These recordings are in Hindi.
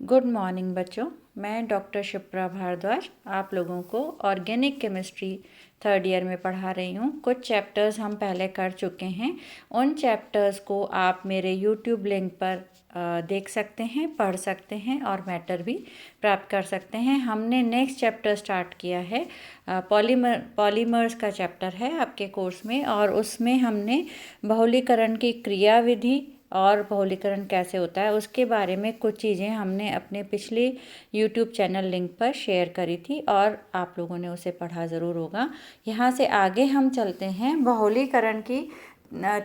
गुड मॉर्निंग बच्चों। मैं डॉक्टर शिप्रा भारद्वाज आप लोगों को ऑर्गेनिक केमिस्ट्री थर्ड ईयर में पढ़ा रही हूँ। कुछ चैप्टर्स हम पहले कर चुके हैं। उन चैप्टर्स को आप मेरे यूट्यूब लिंक पर देख सकते हैं, पढ़ सकते हैं और मैटर भी प्राप्त कर सकते हैं। हमने नेक्स्ट चैप्टर स्टार्ट किया है, पॉलीमर्स का चैप्टर है आपके कोर्स में, और उसमें हमने बहुलीकरण की क्रियाविधि और बहुलीकरण कैसे होता है उसके बारे में कुछ चीज़ें हमने अपने पिछले यूट्यूब चैनल लिंक पर शेयर करी थी और आप लोगों ने उसे पढ़ा ज़रूर होगा। यहाँ से आगे हम चलते हैं। बहुलीकरण की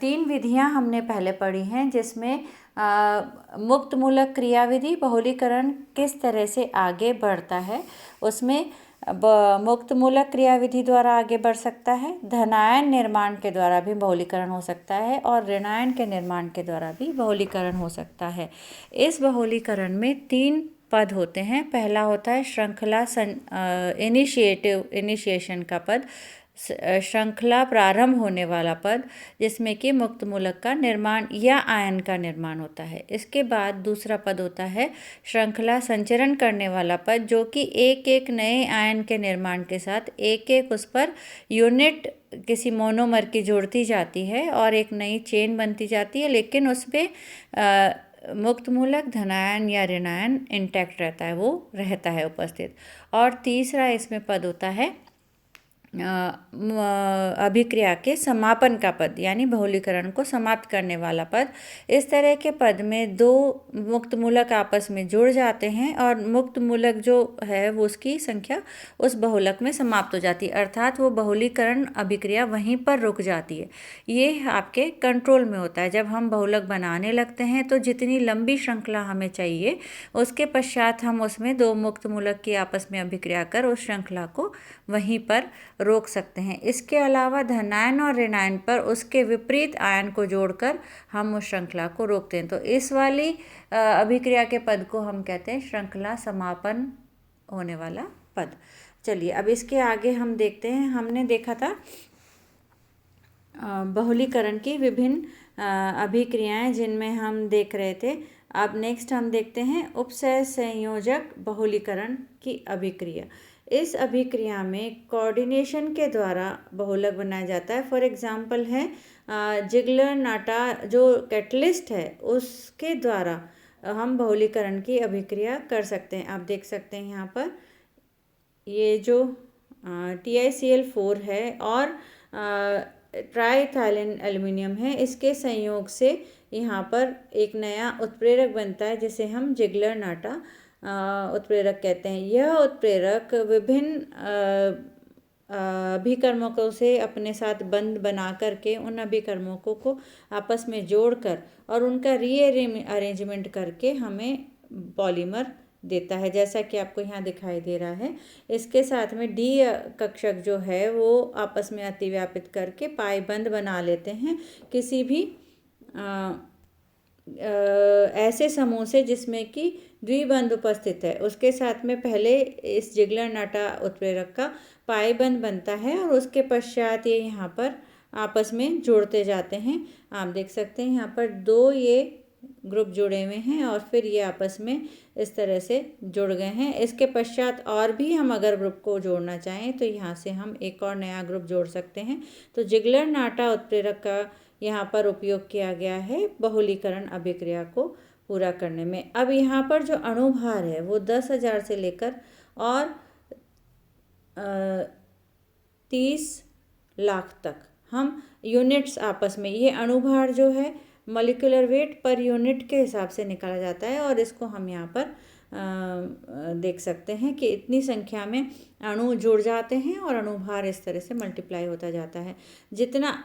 3 विधियाँ हमने पहले पढ़ी हैं, जिसमें मुक्त मूलक क्रियाविधि बहुलीकरण किस तरह से आगे बढ़ता है, उसमें मुक्त मूलक क्रियाविधि द्वारा आगे बढ़ सकता है, धनायन निर्माण के द्वारा भी बहुलीकरण हो सकता है और ऋणायन के निर्माण के द्वारा भी बहुलीकरण हो सकता है। इस बहुलीकरण में 3 पद होते हैं। पहला होता है श्रृंखला इनिशिएशन का पद, श्रृंखला प्रारंभ होने वाला पद, जिसमें कि मुक्त मूलक का निर्माण या आयन का निर्माण होता है। इसके बाद दूसरा पद होता है श्रृंखला संचरण करने वाला पद, जो कि एक एक नए आयन के निर्माण के साथ एक एक उस पर यूनिट किसी मोनोमर की जोड़ती जाती है और एक नई चेन बनती जाती है, लेकिन उसमें मुक्त मूलक धनायन या ऋणायन इंटैक्ट रहता है, वो रहता है उपस्थित। और तीसरा इसमें पद होता है अभिक्रिया के समापन का पद, यानी बहुलीकरण को समाप्त करने वाला पद। इस तरह के पद में 2 मुक्त मूलक आपस में जुड़ जाते हैं और मुक्त मूलक जो है वो उसकी संख्या उस बहुलक में समाप्त हो जाती है, अर्थात वो बहुलीकरण अभिक्रिया वहीं पर रुक जाती है। ये आपके कंट्रोल में होता है। जब हम बहुलक बनाने लगते हैं तो जितनी लंबी श्रृंखला हमें चाहिए, उसके पश्चात हम उसमें 2 मुक्त मूलक की आपस में अभिक्रिया कर उस श्रृंखला को वहीं पर रोक सकते हैं। इसके अलावा धनायन और ऋणायन पर उसके विपरीत आयन को जोड़कर हम उस श्रृंखला को रोकते हैं। तो इस वाली अभिक्रिया के पद को हम कहते हैं श्रृंखला समापन होने वाला पद। चलिए अब इसके आगे हम देखते हैं। हमने देखा था बहुलीकरण की विभिन्न अभिक्रियाएं जिनमें हम देख रहे थे। अब नेक्स्ट हम देखते हैं उपसय संयोजक बहुलीकरण की अभिक्रिया। इस अभिक्रिया में कोऑर्डिनेशन के द्वारा बहुलक बनाया जाता है। फॉर एग्जांपल है जिगलर नाटा जो कैटलिस्ट है, उसके द्वारा हम बहुलीकरण की अभिक्रिया कर सकते हैं। आप देख सकते हैं यहाँ पर ये जो TiCl4 है और ट्राईथाइलिन एल्युमिनियम है, इसके संयोग से यहाँ पर एक नया उत्प्रेरक बनता है जिसे हम जिगलर नाटा उत्प्रेरक कहते हैं। यह उत्प्रेरक विभिन्न अभिकर्मकों से अपने साथ बंध बना करके उन अभिकर्मकों को आपस में जोड़कर और उनका रीअरेंजमेंट करके हमें पॉलीमर देता है, जैसा कि आपको यहाँ दिखाई दे रहा है। इसके साथ में डी कक्षक जो है वो आपस में अतिव्यापित करके पाई बंध बना लेते हैं किसी भी ऐसे समूह से जिसमें कि द्विबंध उपस्थित है। उसके साथ में पहले इस जिगलर नाटा उत्प्रेरक का पाई बंध बनता है और उसके पश्चात ये यहाँ पर आपस में जोड़ते जाते हैं। आप देख सकते हैं यहाँ पर 2 ये ग्रुप जुड़े हुए हैं और फिर ये आपस में इस तरह से जुड़ गए हैं। इसके पश्चात और भी हम अगर ग्रुप को जोड़ना चाहें तो यहाँ से हम एक और नया ग्रुप जोड़ सकते हैं। तो जिगलर नाटा उत्प्रेरक का यहाँ पर उपयोग किया गया है बहुलीकरण अभिक्रिया को पूरा करने में। अब यहाँ पर जो अणुभार है वो 10,000 से लेकर और 30 लाख तक हम यूनिट्स आपस में, ये अणुभार जो है मॉलिक्यूलर वेट पर यूनिट के हिसाब से निकाला जाता है और इसको हम यहाँ पर देख सकते हैं कि इतनी संख्या में अणु जुड़ जाते हैं और अणुभार इस तरह से मल्टीप्लाई होता जाता है। जितना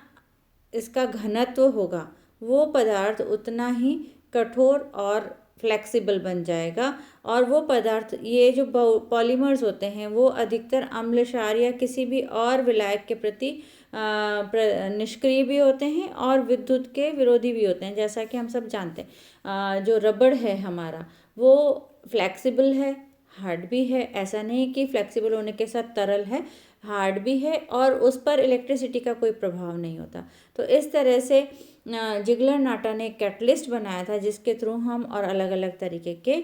इसका घनत्व होगा वो पदार्थ उतना ही कठोर और फ्लेक्सिबल बन जाएगा और वो पदार्थ, ये जो पॉलीमर्स होते हैं वो अधिकतर अम्ल क्षार या किसी भी और विलायक के प्रति निष्क्रिय भी होते हैं और विद्युत के विरोधी भी होते हैं। जैसा कि हम सब जानते हैं जो रबड़ है हमारा वो फ्लेक्सिबल है, हार्ड भी है, ऐसा नहीं कि फ्लेक्सिबल होने के साथ तरल है, हार्ड भी है और उस पर इलेक्ट्रिसिटी का कोई प्रभाव नहीं होता। तो इस तरह से जिगलर नाटा ने एक कैटलिस्ट बनाया था जिसके थ्रू हम और अलग अलग तरीके के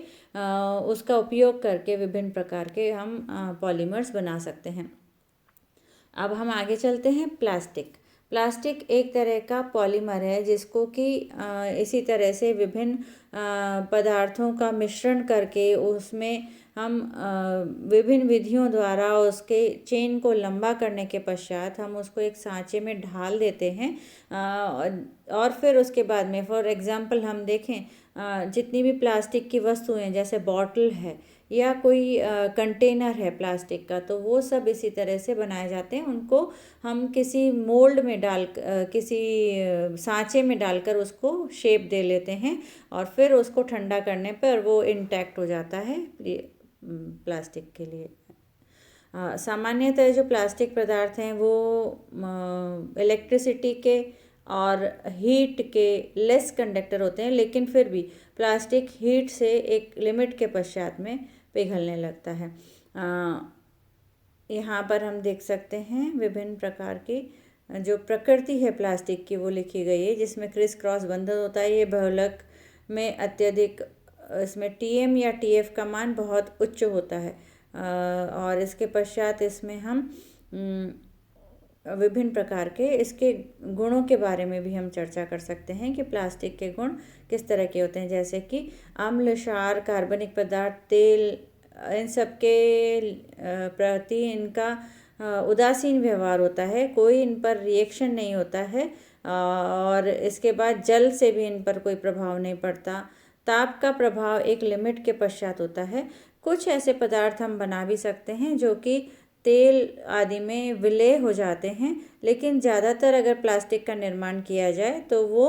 उसका उपयोग करके विभिन्न प्रकार के हम पॉलीमर्स बना सकते हैं। अब हम आगे चलते हैं। प्लास्टिक। प्लास्टिक एक तरह का पॉलीमर है जिसको कि इसी तरह से विभिन्न पदार्थों का मिश्रण करके उसमें हम विभिन्न विधियों द्वारा उसके चेन को लंबा करने के पश्चात हम उसको एक सांचे में ढाल देते हैं। और फिर उसके बाद में फॉर एग्ज़ाम्पल हम देखें, जितनी भी प्लास्टिक की वस्तुएं जैसे बॉटल है या कोई कंटेनर है प्लास्टिक का, तो वो सब इसी तरह से बनाए जाते हैं। उनको हम किसी मोल्ड में किसी सांचे में डालकर उसको शेप दे लेते हैं और फिर उसको ठंडा करने पर वो इंटैक्ट हो जाता है प्लास्टिक के लिए। सामान्यतः जो प्लास्टिक पदार्थ हैं वो इलेक्ट्रिसिटी के और हीट के लेस कंडक्टर होते हैं, लेकिन फिर भी प्लास्टिक हीट से एक लिमिट के पश्चात में पिघलने लगता है। यहाँ पर हम देख सकते हैं विभिन्न प्रकार की जो प्रकृति है प्लास्टिक की वो लिखी गई है, जिसमें क्रिस क्रॉस बंधन होता है। ये बहुलक में अत्यधिक इसमें टीएम या टीएफ का मान बहुत उच्च होता है और इसके पश्चात इसमें हम विभिन्न प्रकार के इसके गुणों के बारे में भी हम चर्चा कर सकते हैं कि प्लास्टिक के गुण किस तरह के होते हैं, जैसे कि अम्ल, क्षार, कार्बनिक पदार्थ, तेल, इन सब के प्रति इनका उदासीन व्यवहार होता है, कोई इन पर रिएक्शन नहीं होता है और इसके बाद जल से भी इन पर कोई प्रभाव नहीं पड़ता। ताप का प्रभाव एक लिमिट के पश्चात होता है। कुछ ऐसे पदार्थ हम बना भी सकते हैं जो कि तेल आदि में विलय हो जाते हैं, लेकिन ज़्यादातर अगर प्लास्टिक का निर्माण किया जाए तो वो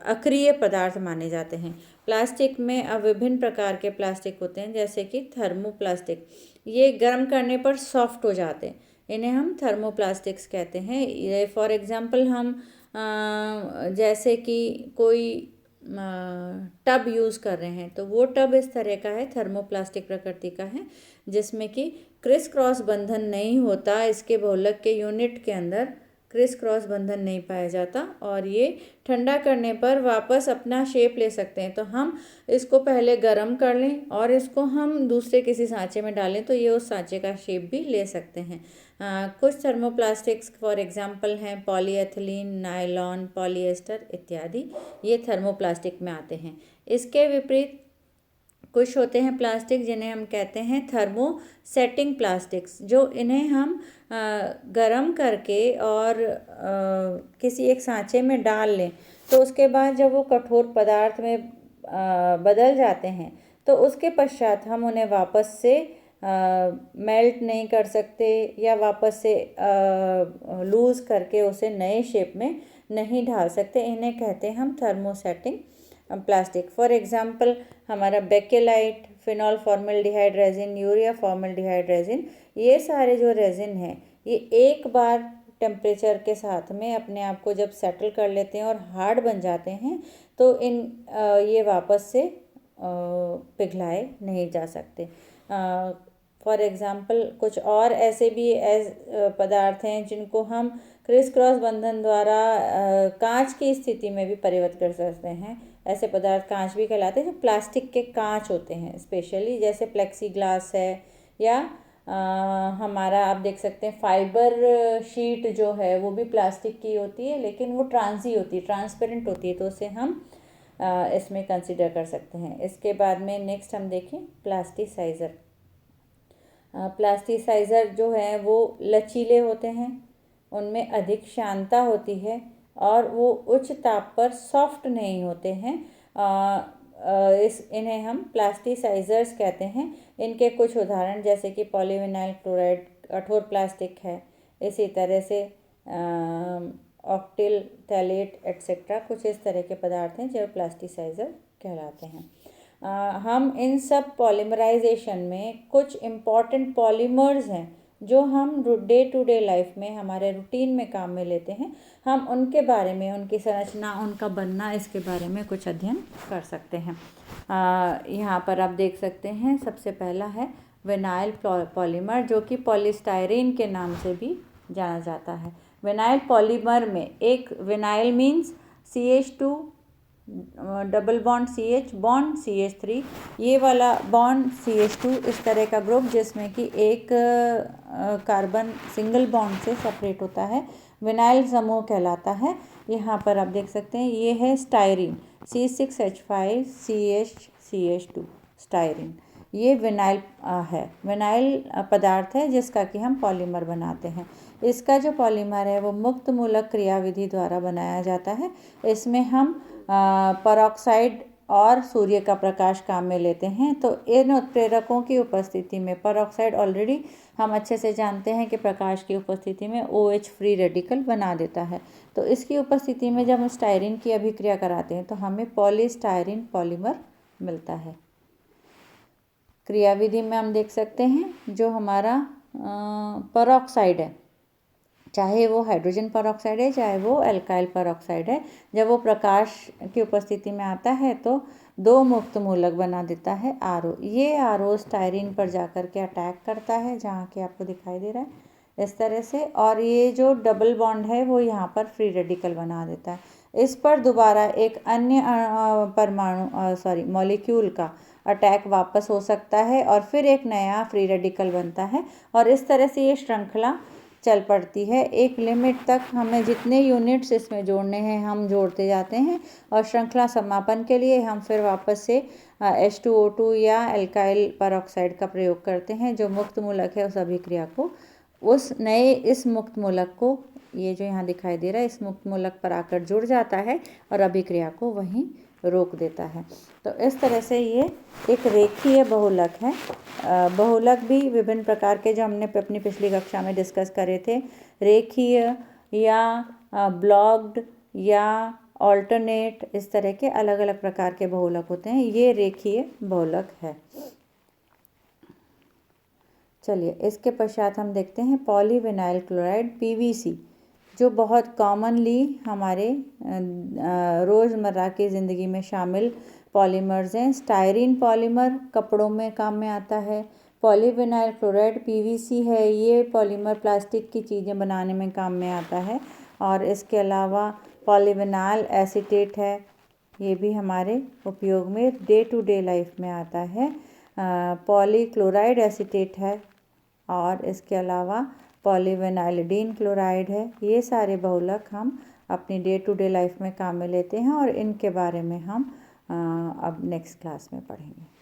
अक्रिय पदार्थ माने जाते हैं। प्लास्टिक में अब विभिन्न प्रकार के प्लास्टिक होते हैं, जैसे कि थर्मोप्लास्टिक। ये गर्म करने पर सॉफ्ट हो जाते हैं, इन्हें हम थर्मोप्लास्टिक्स कहते हैं। ये फॉर एग्जांपल हम जैसे कि कोई टब यूज़ कर रहे हैं तो वो टब इस तरह का है, थर्मोप्लास्टिक प्रकृति का है, जिसमें कि क्रिस क्रॉस बंधन नहीं होता। इसके बहुलक के यूनिट के अंदर क्रिस क्रॉस बंधन नहीं पाया जाता और ये ठंडा करने पर वापस अपना शेप ले सकते हैं। तो हम इसको पहले गर्म कर लें और इसको हम दूसरे किसी सांचे में डालें तो ये उस सांचे का शेप भी ले सकते हैं। कुछ थर्मोप्लास्टिक्स फॉर एग्जांपल हैं पॉलीएथिलीन, नायलॉन, पॉलिएस्टर इत्यादि, ये थर्मोप्लास्टिक में आते हैं। इसके विपरीत कुछ होते हैं प्लास्टिक जिन्हें हम कहते हैं थर्मोसेटिंग प्लास्टिक्स, जो इन्हें हम गरम करके और किसी एक सांचे में डाल लें तो उसके बाद जब वो कठोर पदार्थ में बदल जाते हैं तो उसके पश्चात हम उन्हें वापस से मेल्ट नहीं कर सकते या वापस से लूज़ करके उसे नए शेप में नहीं ढाल सकते। इन्हें कहते हैं हम थर्मोसेटिंग प्लास्टिक। फॉर एग्जांपल हमारा bakelite, phenol formaldehyde resin, urea formaldehyde resin, ये सारे जो रेजिन हैं ये एक बार टेम्परेचर के साथ में अपने आप को जब सेटल कर लेते हैं और हार्ड बन जाते हैं तो ये वापस से पिघलाए नहीं जा सकते। फॉर एग्ज़ाम्पल कुछ और ऐसे भी पदार्थ हैं जिनको हम क्रिस क्रॉस बंधन द्वारा कांच की स्थिति में भी परिवर्तित कर सकते हैं। ऐसे पदार्थ कांच भी कहलाते हैं जो प्लास्टिक के कांच होते हैं, स्पेशली जैसे प्लेक्सी ग्लास है या हमारा आप देख सकते हैं फाइबर शीट जो है वो भी प्लास्टिक की होती है, लेकिन वो ट्रांसी होती है, ट्रांसपेरेंट होती है, तो उसे हम इसमें कंसिडर कर सकते हैं। इसके बाद में नेक्स्ट हम देखें प्लास्टिसाइज़र। प्लास्टिसाइज़र जो है वो लचीले होते हैं, उनमें अधिक श्यानता होती है और वो उच्च ताप पर सॉफ्ट नहीं होते हैं। इन्हें हम प्लास्टिसाइज़र्स कहते हैं। इनके कुछ उदाहरण जैसे कि पॉलीविनाइल क्लोराइड कठोर प्लास्टिक है, इसी तरह से ऑक्टिल, थैलेट एट्सेट्रा, कुछ इस तरह के पदार्थ हैं जो प्लास्टिसाइज़र कहलाते हैं। हम इन सब पॉलीमराइजेशन में कुछ इम्पॉर्टेंट पॉलीमर्स हैं जो हम डे टू डे लाइफ में हमारे रूटीन में काम में लेते हैं, हम उनके बारे में, उनकी संरचना, उनका बनना, इसके बारे में कुछ अध्ययन कर सकते हैं। यहाँ पर आप देख सकते हैं, सबसे पहला है विनाइल पॉलीमर, जो कि पॉलीस्टायरीन के नाम से भी जाना जाता है। विनाइल पॉलीमर में एक vinyl means CH2 double bond CH bond CH3, ये वाला बॉन्ड CH2, इस तरह का ग्रुप जिसमें कि एक कार्बन सिंगल बॉन्ड से सेपरेट होता है, विनाइल समूह कहलाता है। यहाँ पर आप देख सकते हैं, ये है स्टायरीन C6H5CH2 स्टायरीन, ये विनाइल है, विनाइल पदार्थ है जिसका कि हम पॉलीमर बनाते हैं। इसका जो पॉलीमर है वो मुक्त मूलक क्रियाविधि द्वारा बनाया जाता है। इसमें हम परऑक्साइड और सूर्य का प्रकाश काम में लेते हैं। तो इन उत्प्रेरकों की उपस्थिति में, परऑक्साइड ऑलरेडी हम अच्छे से जानते हैं कि प्रकाश की उपस्थिति में OH फ्री रेडिकल बना देता है। तो इसकी उपस्थिति में जब हम स्टायरीन की अभिक्रिया कराते हैं तो हमें पॉलीस्टायरीन पॉलीमर मिलता है। क्रियाविधि में हम देख सकते हैं, जो हमारा परऑक्साइड है, चाहे वो हाइड्रोजन परऑक्साइड है, चाहे वो एल्काइल परऑक्साइड है, जब वो प्रकाश की उपस्थिति में आता है तो दो मुक्त मूलक बना देता है RO। ये RO स्टायरीन पर जाकर के अटैक करता है, जहाँ के आपको दिखाई दे रहा है इस तरह से, और ये जो डबल बॉन्ड है वो यहाँ पर फ्री रेडिकल बना देता है। इस पर दोबारा एक अन्य मॉलिक्यूल का अटैक वापस हो सकता है और फिर एक नया फ्री रेडिकल बनता है, और इस तरह से ये श्रृंखला चल पड़ती है। एक लिमिट तक हमें जितने यूनिट्स इसमें जोड़ने हैं हम जोड़ते जाते हैं, और श्रृंखला समापन के लिए हम फिर वापस से H2O2 या एल्काइल परऑक्साइड का प्रयोग करते हैं। जो मुक्त मूलक है उस अभिक्रिया को, इस मुक्त मूलक को, ये जो यहाँ दिखाई दे रहा है, इस मुक्त मूलक पर आकर जुड़ जाता है और अभिक्रिया को वहीं रोक देता है। तो इस तरह से ये एक रेखीय बहुलक है। बहुलक भी विभिन्न प्रकार के, जो हमने अपनी पिछली कक्षा में डिस्कस करे थे, रेखीय या ब्लॉक्ड या ऑल्टरनेट, इस तरह के अलग अलग प्रकार के बहुलक होते हैं। ये रेखीय बहुलक है। चलिए, इसके पश्चात हम देखते हैं पॉलीविनाइल क्लोराइड PVC, जो बहुत कॉमनली हमारे रोज़मर्रा की ज़िंदगी में शामिल पॉलीमर्स हैं। स्टायरीन पॉलीमर कपड़ों में काम में आता है। पॉलीविनाइल क्लोराइड PVC है, ये पॉलीमर प्लास्टिक की चीज़ें बनाने में काम में आता है। और इसके अलावा पॉलीविनाइल एसीटेट है, ये भी हमारे उपयोग में डे टू डे लाइफ में आता है। पॉलीक्लोराइड एसीटेट है, और इसके अलावा पॉलीविनाइलिडीन क्लोराइड है। ये सारे बहुलक हम अपनी डे टू डे लाइफ में काम में लेते हैं, और इनके बारे में हम अब नेक्स्ट क्लास में पढ़ेंगे।